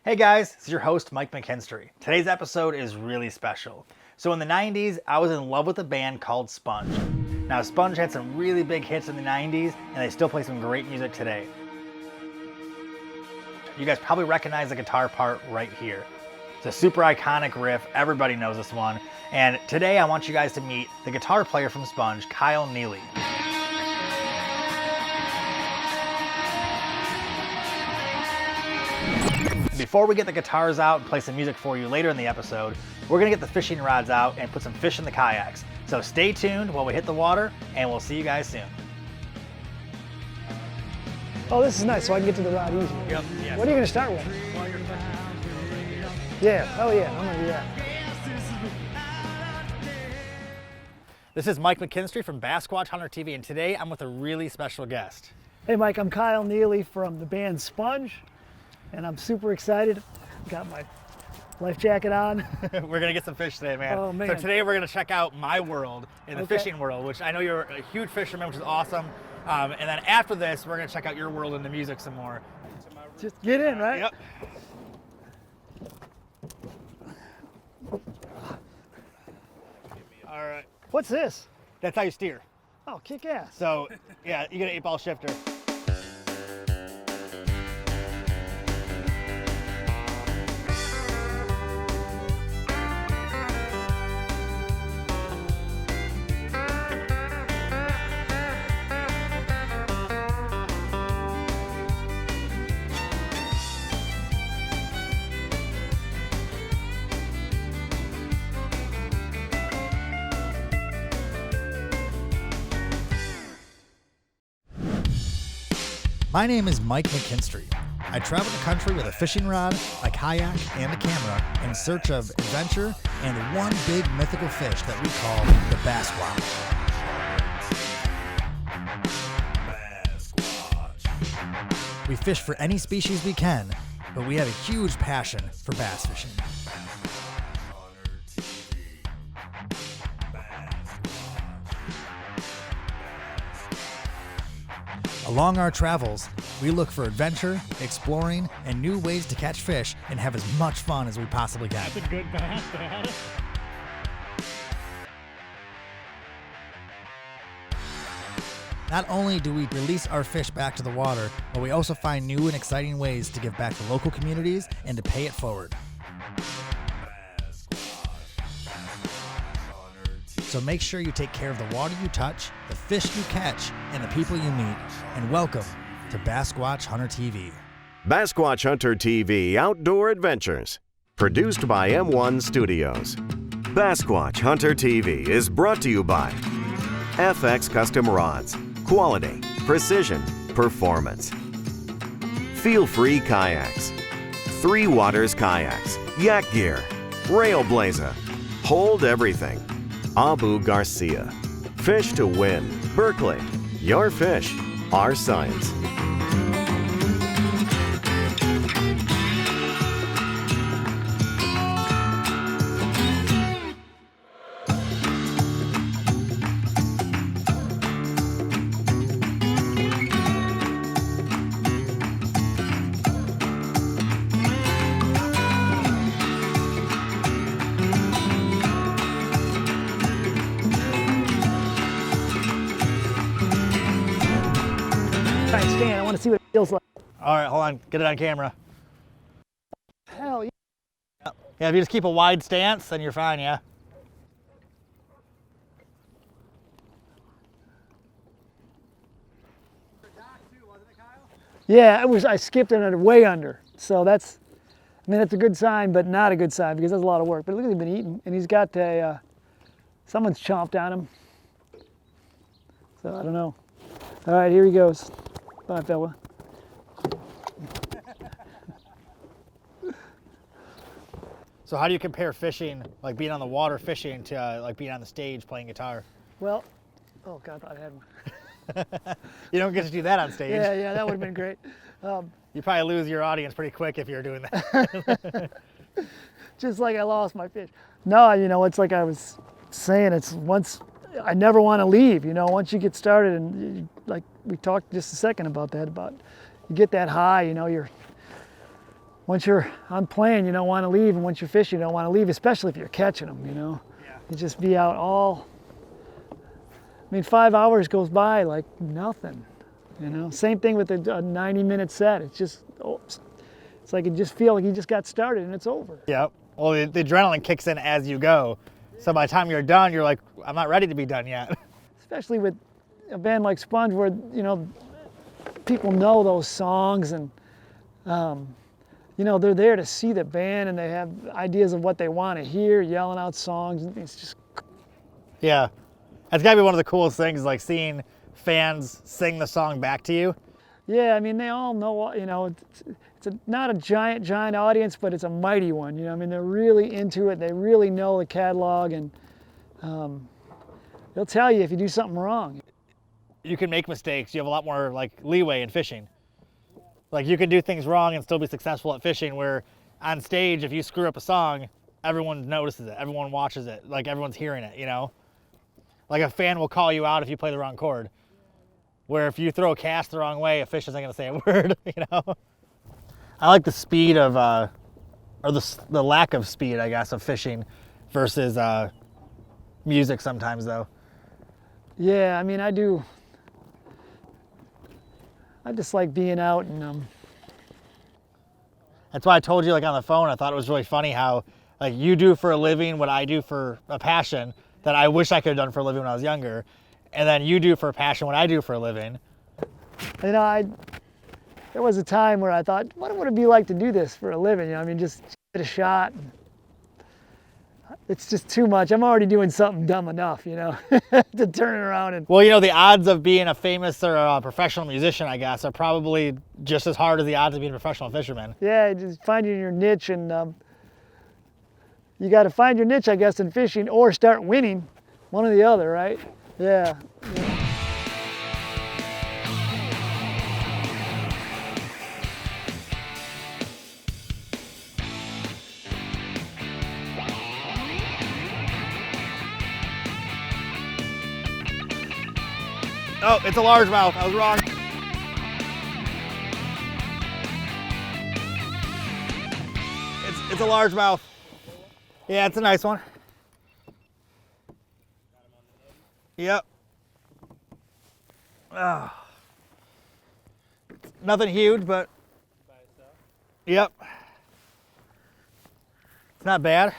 Hey guys, this is your host Mike McKinstry. Today's episode is really special. So in the 90s, I was in love with a band called Sponge. Now Sponge had some really big hits in the 90s and they still play some great music today. You guys probably recognize the guitar part right here. It's a super iconic riff, everybody knows this one. And today I want you guys to meet the guitar player from Sponge, Kyle Neely. Before we get the guitars out and play some music for you later in the episode, we're gonna get the fishing rods out and put some fish in the kayaks. So stay tuned while we hit the water and we'll see you guys soon. Oh, this is nice, so I can get to the rod easier. Yep. Yeah. What are you gonna start with? Yeah, oh yeah, I'm gonna do that. This is Mike McKinstry from Basquatch Hunter TV, and today I'm with a really special guest. Hey Mike, I'm Kyle Neely from the band Sponge, and I'm super excited. Got my life jacket on. We're gonna get some fish today, man. Oh, man. So today we're gonna check out my world in the fishing world, which I know you're a huge fisherman, which is awesome. And then after this, we're gonna check out your world in the music some more. Just get in, right? Yep. All right. What's this? That's how you steer. Oh, kick ass. So, yeah, you get an 8-ball shifter. My name is Mike McKinstry. I travel the country with a fishing rod, a kayak, and a camera in search of adventure and one big mythical fish that we call the Basquatch. We fish for any species we can, but we have a huge passion for bass fishing. Along our travels, we look for adventure, exploring, and new ways to catch fish and have as much fun as we possibly can. That's a good bass, Dad. Not only do we release our fish back to the water, but we also find new and exciting ways to give back to local communities and to pay it forward. So make sure you take care of the water you touch, the fish you catch, and the people you meet. And welcome to Basquatch Hunter TV. Basquatch Hunter TV Outdoor Adventures, produced by M1 Studios. Basquatch Hunter TV is brought to you by FX Custom Rods, quality, precision, performance. Feel Free Kayaks, Three Waters Kayaks, Yak Gear, Railblazer, Hold Everything, Abu Garcia, Fish to Win, Berkeley, your fish, our science. Try and stand. I want to see what it feels like. All right, hold on, get it on camera. Hell yeah. Yeah, if you just keep a wide stance, then you're fine, yeah? Yeah, it was. I skipped it way under. So that's, I mean, that's a good sign, but not a good sign because that's a lot of work. But look, he's been eating, and he's got a, someone's chomped on him. So I don't know. All right, here he goes. Bye, fella. So how do you compare fishing, like being on the water fishing, to like being on the stage playing guitar? Well, oh God, I thought I had one. You don't get to do that on stage. Yeah, that would have been great. You probably lose your audience pretty quick if you're doing that. Just like I lost my fish. No, you know, it's like I was saying, it's once, I never want to leave, you know, once you get started, and like we talked just a second about that, about you get that high, you know, once you're on plane, you don't want to leave, and once you're fishing, you don't want to leave, especially if you're catching them, you know. Yeah. You just be out all, I mean, 5 hours goes by like nothing, you know. Same thing with a 90-minute set. It's just, it's like you just feel like you just got started and it's over. Yep. Well, the adrenaline kicks in as you go. So by the time you're done, you're like, I'm not ready to be done yet. Especially with a band like Sponge, where, you know, people know those songs, and you know, they're there to see the band, and they have ideas of what they want to hear, yelling out songs. It's just, Yeah. That's gotta be one of the coolest things, like seeing fans sing the song back to you. yeah, I mean, they all know, you know, not a giant audience, but it's a mighty one, you know. I mean, they're really into it. They really know the catalog, and they'll tell you if you do something wrong. You can make mistakes. You have a lot more like leeway in fishing. Like you can do things wrong and still be successful at fishing, where on stage, if you screw up a song, everyone notices it, everyone watches it, like everyone's hearing it, you know? Like a fan will call you out if you play the wrong chord. Where if you throw a cast the wrong way, a fish isn't gonna say a word, you know? I like the speed of, or the lack of speed, I guess, of fishing versus music sometimes though. Yeah, I mean, I do. I just like being out, and That's why I told you, like on the phone, I thought it was really funny how like you do for a living what I do for a passion that I wish I could have done for a living when I was younger. And then you do for a passion what I do for a living. you know, there was a time where I thought, what would it be like to do this for a living? You know, I mean, just get a shot. It's just too much. I'm already doing something dumb enough, you know, to turn it around and. Well, you know, the odds of being a famous or a professional musician, I guess, are probably just as hard as the odds of being a professional fisherman. Yeah, just finding your niche, and you got to find your niche, I guess, in fishing, or start winning, one or the other, right? Yeah. Oh, it's a largemouth. I was wrong. It's a largemouth. Yeah, it's a nice one. Yep. Oh. Nothing huge, but yep. It's not bad.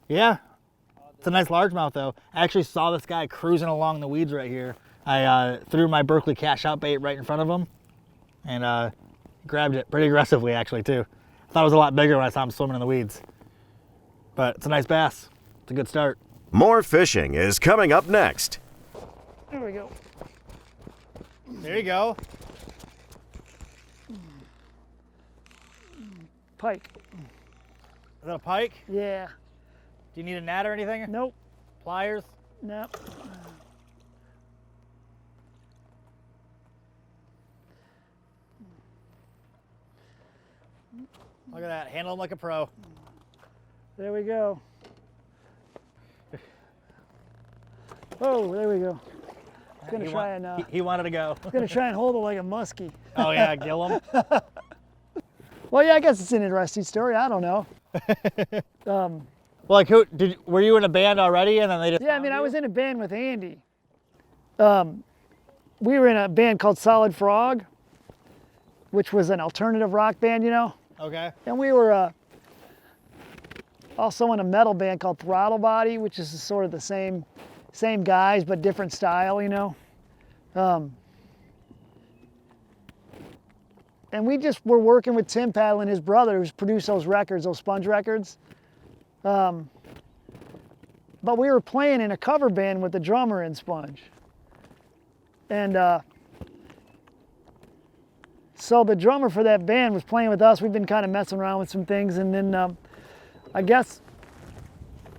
Yeah. It's a nice largemouth though. I actually saw this guy cruising along the weeds right here. I threw my Berkeley cash out bait right in front of him and grabbed it pretty aggressively actually too. I thought it was a lot bigger when I saw him swimming in the weeds. But it's a nice bass. It's a good start. More fishing is coming up next. There we go. There you go. Pike. Is that a pike? Yeah. Do you need a net or anything? Nope. Pliers? Nope. Look at that. Handle him like a pro. There we go. Oh, there we go. I'm gonna try and He wanted to go. gonna try and hold it like a muskie. Oh yeah, gill him. Well, yeah, I guess it's an interesting story. I don't know. Well, like were you in a band already and then they just Yeah, I mean, I was in a band with Andy. We were in a band called Solid Frog, which was an alternative rock band, you know. Okay. And we were also in a metal band called Throttle Body, which is sort of the same guys but different style, you know. And we just were working with Tim Paddle and his brother, who's produced those records, those Sponge records. But we were playing in a cover band with the drummer in Sponge. And so the drummer for that band was playing with us. We've been kind of messing around with some things, and then I guess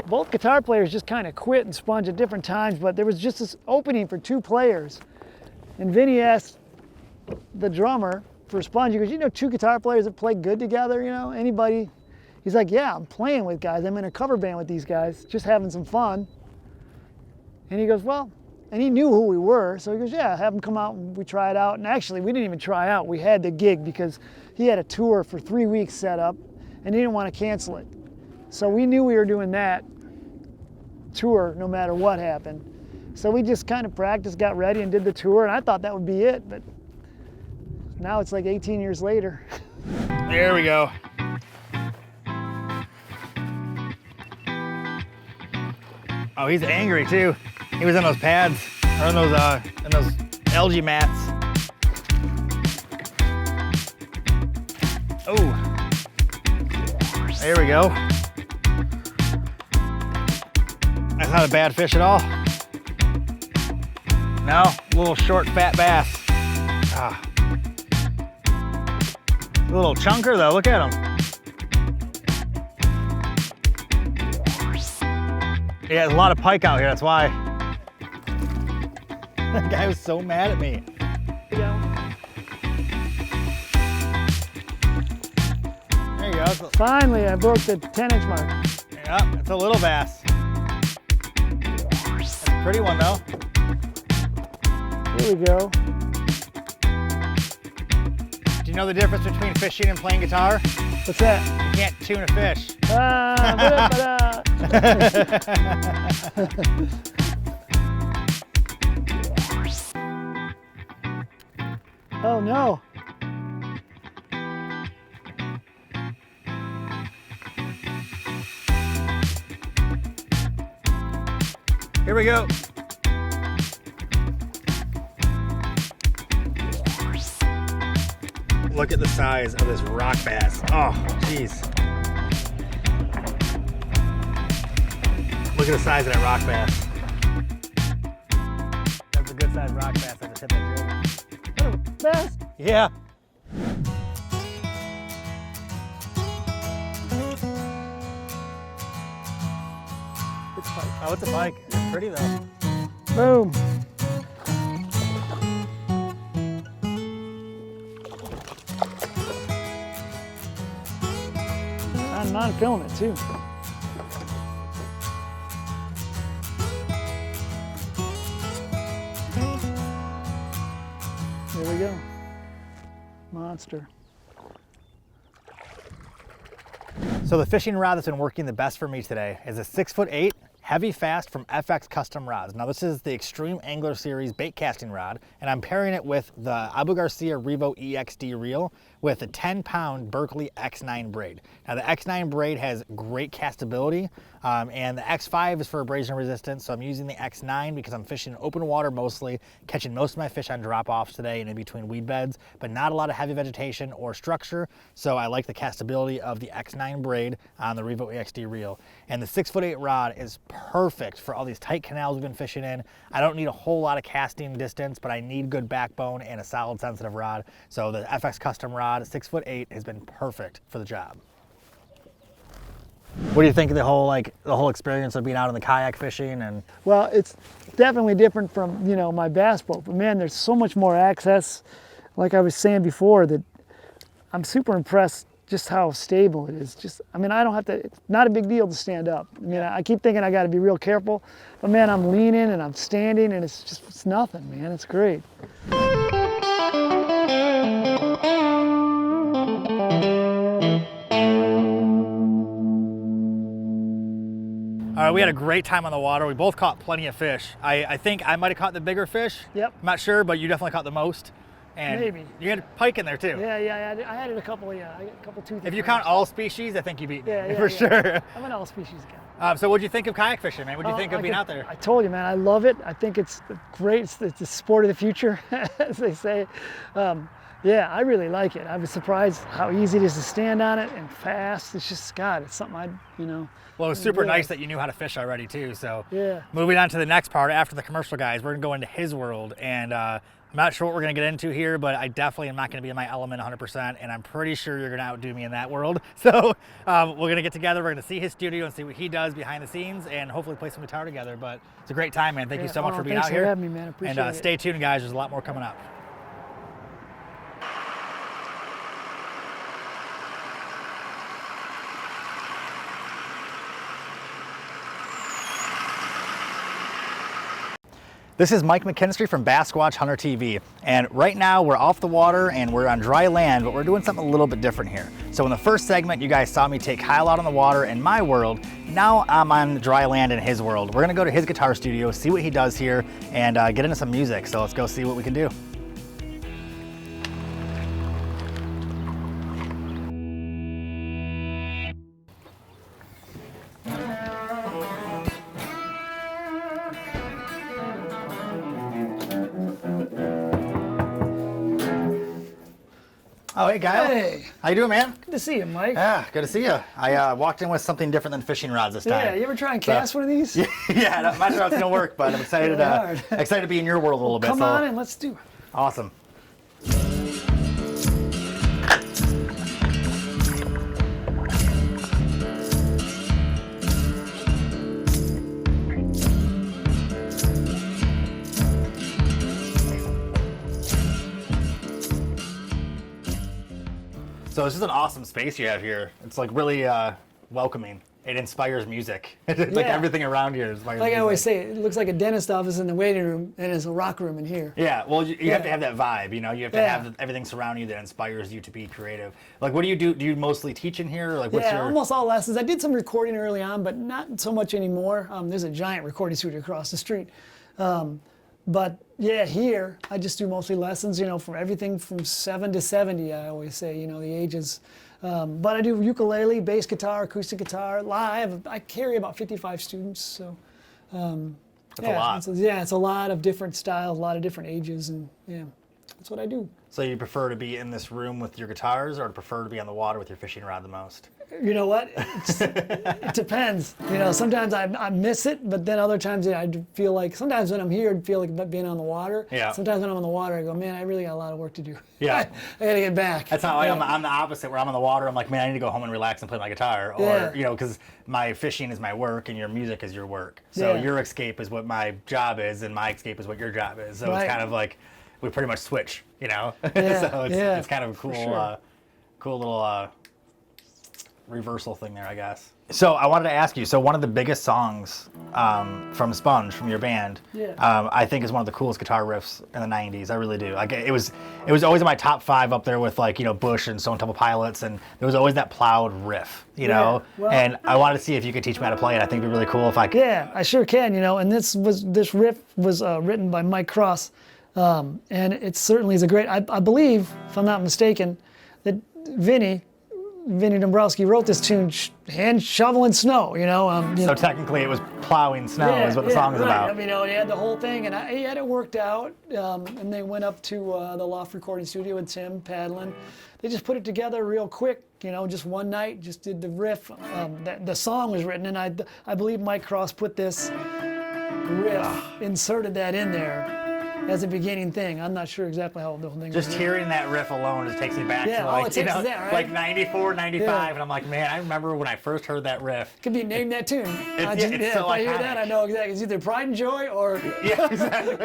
both guitar players just kind of quit and Sponge at different times, but there was just this opening for two players. And Vinny asked the drummer for Sponge, he goes, you know, two guitar players that play good together, you know, anybody? He's like, yeah, I'm playing with guys. I'm in a cover band with these guys, just having some fun. And he goes, well, And he knew who we were, so he goes, yeah, have him come out and we try it out. And actually, we didn't even try out. We had the gig because he had a tour for 3 weeks set up and he didn't want to cancel it. So we knew we were doing that tour no matter what happened. So we just kind of practiced, got ready, and did the tour, and I thought that would be it, but now it's like 18 years later. There we go. Oh, he's angry too. He was in those pads, or in those algae mats. Oh, there we go. That's not a bad fish at all. No, little short fat bass. Ah. A little chunker though, look at him. Yeah, there's a lot of pike out here, that's why. That guy was so mad at me. There you go. Finally, I broke the 10-inch mark. Yeah, it's a little bass. That's a pretty one though. Here we go. Do you know the difference between fishing and playing guitar? What's that? You can't tune a fish. Oh no. Here we go. Look at the size of this rock bass. Oh, jeez. Look at the size of that rock bass. That's a good sized rock bass. I just hit that jig. Bass? Yeah. It's pike. Oh, it's a pike. It's pretty though. Boom. I'm not filming it too. There we go. Monster. So the fishing rod that's been working the best for me today is a 6'8" heavy fast from FX Custom Rods. Now this is the Extreme Angler Series bait casting rod, and I'm pairing it with the Abu Garcia Revo EXD reel with a 10-pound Berkeley X9 braid. Now the X9 braid has great castability, and the X5 is for abrasion resistance, so I'm using the X9 because I'm fishing in open water mostly, catching most of my fish on drop-offs today and in between weed beds, but not a lot of heavy vegetation or structure, so I like the castability of the X9 braid on the Revo EXD reel. And the 6'8" rod is perfect for all these tight canals we've been fishing in. I don't need a whole lot of casting distance, but I need good backbone and a solid sensitive rod. So the FX Custom rod, 6'8", has been perfect for the job. What do you think of the whole experience of being out on the kayak fishing? And Well, it's definitely different from, you know, my bass boat, but man, there's so much more access. Like I was saying before, that I'm super impressed just how stable it is. Just, I mean, I don't have to, it's not a big deal to stand up. I mean, I keep thinking I got to be real careful, but man, I'm leaning and I'm standing and it's nothing, man. It's great. all right, we had a great time on the water. We both caught plenty of fish. I think I might have caught the bigger fish. Yep. I'm not sure, but you definitely caught the most. And Maybe. you had a pike in there too. Yeah, I had it a couple, I got a couple toothy. If you count all species, I think you beat me, Yeah, for sure. I'm an all species guy. So what'd you think of kayak fishing, man? What'd you think of being out there? I told you, man, I love it. I think it's great. It's the sport of the future, as they say. Yeah, I really like it. I was surprised how easy it is to stand on it and fast. It's just, God, it's something Well, it was super nice that you knew how to fish already too. So yeah. Moving on to the next part after the commercial guys, we're gonna go into his world, and I'm not sure what we're gonna get into here, but I definitely am not gonna be in my element 100%, and I'm pretty sure you're gonna outdo me in that world. So we're gonna get together, we're gonna see his studio and see what he does behind the scenes, and hopefully play some guitar together. But it's a great time, man. Thank you so much for being out here. Thanks for having me, man. I appreciate and it. stay tuned, guys. There's a lot more coming up. This is Mike McKinstry from Basquatch Hunter TV, and right now we're off the water and we're on dry land, but we're doing something a little bit different here. So in the first segment, you guys saw me take Kyle out on the water in my world. Now I'm on dry land in his world. We're gonna go to his guitar studio, see what he does here, and get into some music. So let's go see what we can do. Oh, hey, Kyle. Hey. How you doing, man? Good to see you, Mike. Yeah, good to see you. I walked in with something different than fishing rods this time. Yeah, you ever try and cast one of these? Yeah, I'm not sure how it's gonna work, but I'm excited. Excited to be in your world a little bit. Come on and let's do it. Awesome. So this is an awesome space you have here. It's like really welcoming. It inspires music. Like Yeah. everything around here inspires Like music. I always say, it looks like a dentist office in the waiting room, and it's a rock room in here. Yeah, well, you have to Yeah. have that vibe, you know? You have to Yeah. have everything surrounding you that inspires you to be creative. Like, what do you do? Do you mostly teach in here? Or like, what's Yeah, your... almost all lessons. I did some recording early on, but not so much anymore. There's a giant recording studio across the street. But yeah, here I just do mostly lessons, you know, from everything from 7 to 70, I always say, you know, the ages. But I do ukulele, bass guitar, acoustic guitar. I carry about 55 students, so That's a lot. It's a lot of different styles, a lot of different ages, and yeah, that's what I do. So you prefer to be in this room with your guitars or prefer to be on the water with your fishing rod the most? You know what? It depends. You know, sometimes I miss it, but then other times I feel like, sometimes when I'm here, I feel like being on the water. Yeah. Sometimes when I'm on the water, I go, man, I really got a lot of work to do. Yeah. I gotta get back. That's how Yeah. I'm the opposite, where I'm on the water, I'm like, man, I need to go home and relax and play my guitar. Or, Yeah. you know, because my fishing is my work and your music is your work. So Yeah. your escape is what my job is and my escape is what your job is. So Right. it's kind of like, we pretty much switch, you know? Yeah, So yeah, it's kind of a cool, sure. cool little reversal thing there, I guess. So I wanted to ask you, so one of the biggest songs from Sponge, from your band, Yeah. I think is one of the coolest guitar riffs in the 90s. I really do. Like it was always in my top 5 up there with, like, you know, Bush and Stone Temple Pilots, and there was always that Plowed riff, you know? well- And I wanted to see if you could teach me how to play it. I think it'd be really cool if I could. Yeah, I sure can, you know, and this riff was written by Mike Cross, and it certainly is a great, I believe, if I'm not mistaken, that Vinny Dombrowski wrote this tune hand shoveling snow, you know. So technically it was plowing snow is what the song is right. about. I mean, you know, he had the whole thing, and he had it worked out, and they went up to the Loft recording studio with Tim paddling. They just put it together real quick, you know, just one night, just did the riff. The song was written, and I believe Mike Cross put this riff, inserted that in there as a beginning thing. I'm not sure exactly how the whole thing Just was. hearing that riff alone just takes me back Yeah, to, all like, it you takes know, is that, right? like 94, 95, Yeah. and I'm like, man, I remember when I first heard that riff. Could be named that tune. It's If so I hear iconic. that, I know exactly. It's either Pride and Joy or Yeah, exactly.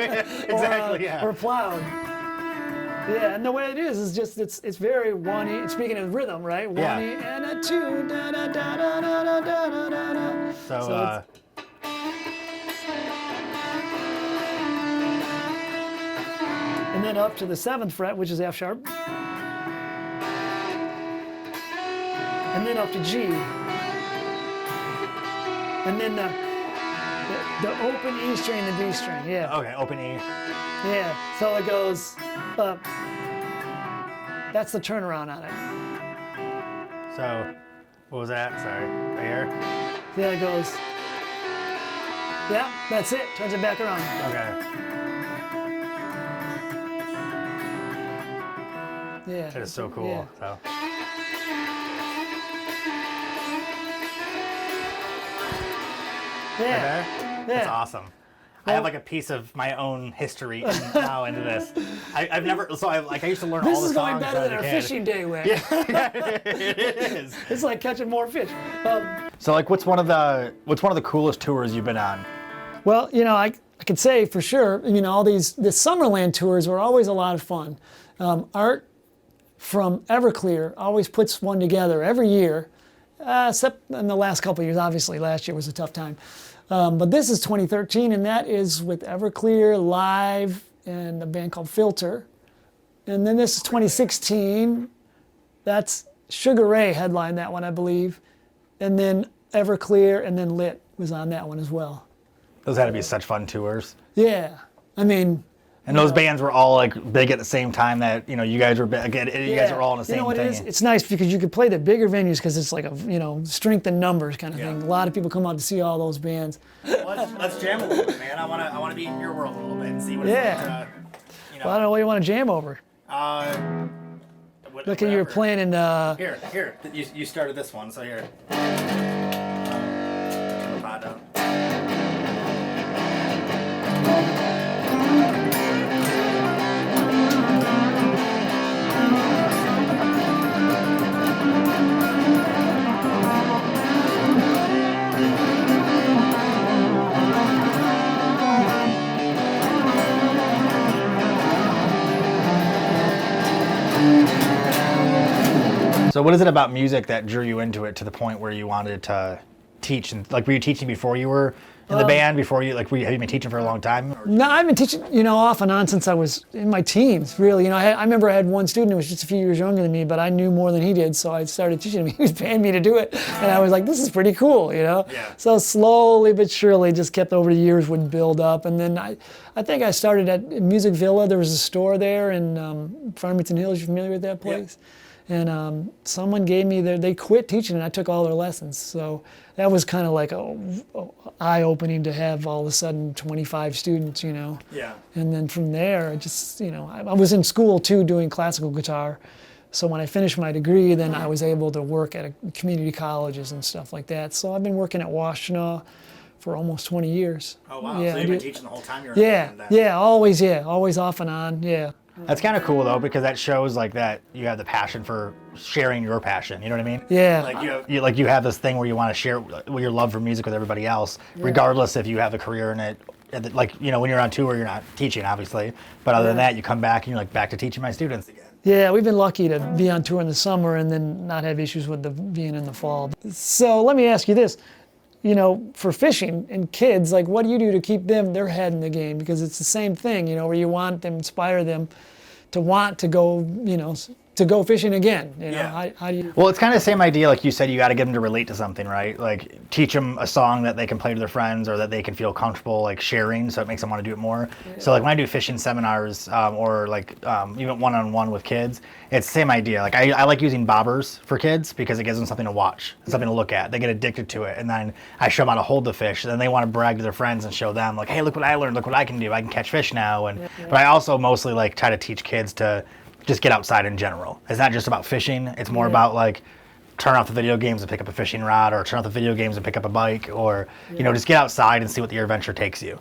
Exactly, yeah. or Plowed. Yeah, and the way it is just it's very one-y. Speaking of rhythm, right? Yeah. One-y and a two, da da da da da da da da da. So, And then up to the 7th fret, which is F sharp. And then up to G. And then the open E string and the B string, yeah. okay, open E. Yeah, so it goes up. That's the turnaround on it. So, what was that? Sorry, right here? Yeah, it goes. Yeah, that's it. Turns it back around. Okay. Yeah. That is so cool. Yeah. So. Yeah. There? That's Yeah. awesome. I have like a piece of my own history now into this. I've never, so I used to learn all This the is songs going better as than a our kid. fishing day went. It is. It's like catching more fish. So like, what's one of the coolest tours you've been on? Well, you know, I could say for sure, you know, all the Summerland tours were always a lot of fun. Art from Everclear always puts one together every year, except in the last couple of years. Obviously, last year was a tough time. But this is 2013, and that is with Everclear Live and a band called Filter. And then this is 2016. That's Sugar Ray headlined that one, I believe. And then Everclear and then Lit was on that one as well. Those had to be such fun tours. Yeah, I mean. And those bands were all like big at the same time that, you guys were big. You guys were all in the same thing. It is? It's nice because you could play the bigger venues because it's like a, strength in numbers kind of thing. A lot of people come out to see all those bands. Let's jam a little bit, man. I want to be in your world a little bit and see what it's like. Well, I don't know what you want to jam over. Look at you were playing in. Here. You started this one, so here. So what is it about music that drew you into it to the point where you wanted to teach? And like, were you teaching before you were in the band? Before you have you been teaching for a long time? Or? No, I've been teaching, off and on since I was in my teens. Really, I remember I had one student who was just a few years younger than me, but I knew more than he did, so I started teaching him. He was paying me to do it, and I was like, "This is pretty cool," Yeah. So slowly but surely, just kept over the years would build up, and then I think I started at Music Villa. There was a store there in Farmington Hills. You familiar with that place? Yeah. And someone gave me they quit teaching and I took all their lessons. So that was kind of like eye-opening to have all of a sudden 25 students, Yeah. And then from there, I just, I was in school too doing classical guitar. So when I finished my degree, then I was able to work at community colleges and stuff like that. So I've been working at Washtenaw for almost 20 years. Oh, wow. Yeah, so you've been teaching the whole time you were in the band? Yeah, always off and on, yeah. That's kind of cool though, because that shows like that you have the passion for sharing your passion. You know what I mean? Yeah. Like you have this thing where you want to share your love for music with everybody else, regardless if you have a career in it. Like when you're on tour, you're not teaching, obviously. But other than that, you come back and you're like back to teaching my students again. Yeah, we've been lucky to be on tour in the summer and then not have issues with being in the fall. So let me ask you this. For fishing and kids, like what do you do to keep their head in the game? Because it's the same thing, where you want them, inspire them to want to go, to go fishing again. How do you? Well, it's kind of the same idea. Like you said, you got to get them to relate to something, right? Like teach them a song that they can play to their friends or that they can feel comfortable like sharing, so it makes them want to do it more. Yeah. So like when I do fishing seminars or like even one-on-one with kids, it's the same idea. Like I like using bobbers for kids because it gives them something to watch, something to look at. They get addicted to it, and then I show them how to hold the fish. And then they want to brag to their friends and show them like, hey, look what I learned. Look what I can do. I can catch fish now. And but I also mostly like try to teach kids to just get outside in general. It's not just about fishing. It's more about like turn off the video games and pick up a fishing rod, or turn off the video games and pick up a bike, or just get outside and see what your adventure takes you.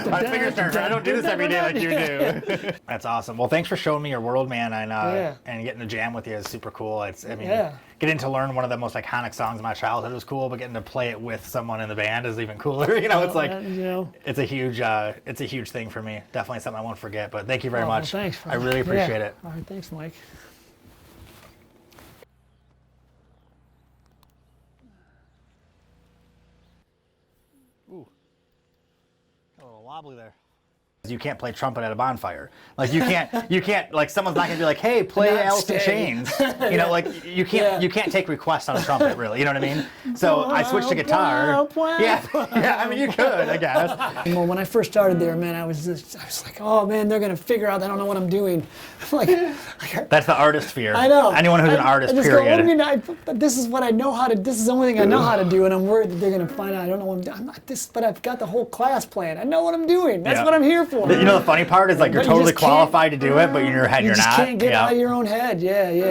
My fingers turn. I don't do this every day like you do. That's awesome. Well, thanks for showing me your world, man, and getting to jam with you is super cool. Getting to learn one of the most iconic songs of my childhood was cool, but getting to play it with someone in the band is even cooler. It's like it's a huge thing for me. Definitely something I won't forget. But thank you very much. Well, thanks. I really appreciate it. All right, thanks, Mike. Ooh, got a little wobbly there. You can't play trumpet at a bonfire. Like you can't like someone's not gonna be like, hey, play Not Alice in stay. Chains. You know, like you can't take requests on a trumpet really. You know what I mean? So I switched to guitar. Yeah, I mean you could, I guess. Well, when I first started there, man, I was like, oh man, they're gonna figure out I don't know what I'm doing. Like That's the artist fear. I know. Anyone who's an artist, I just period. Go, what do you mean? But this is what I know how to. This is the only thing I know how to do, and I'm worried that they're gonna find out I don't know what I'm doing. I'm not this, but I've got the whole class plan. I know what I'm doing. That's what I'm here for. You know the funny part is like you're But you totally just can't- qualified to do it, but in your head You you're just not. can't get out of your own head. Yeah, yeah.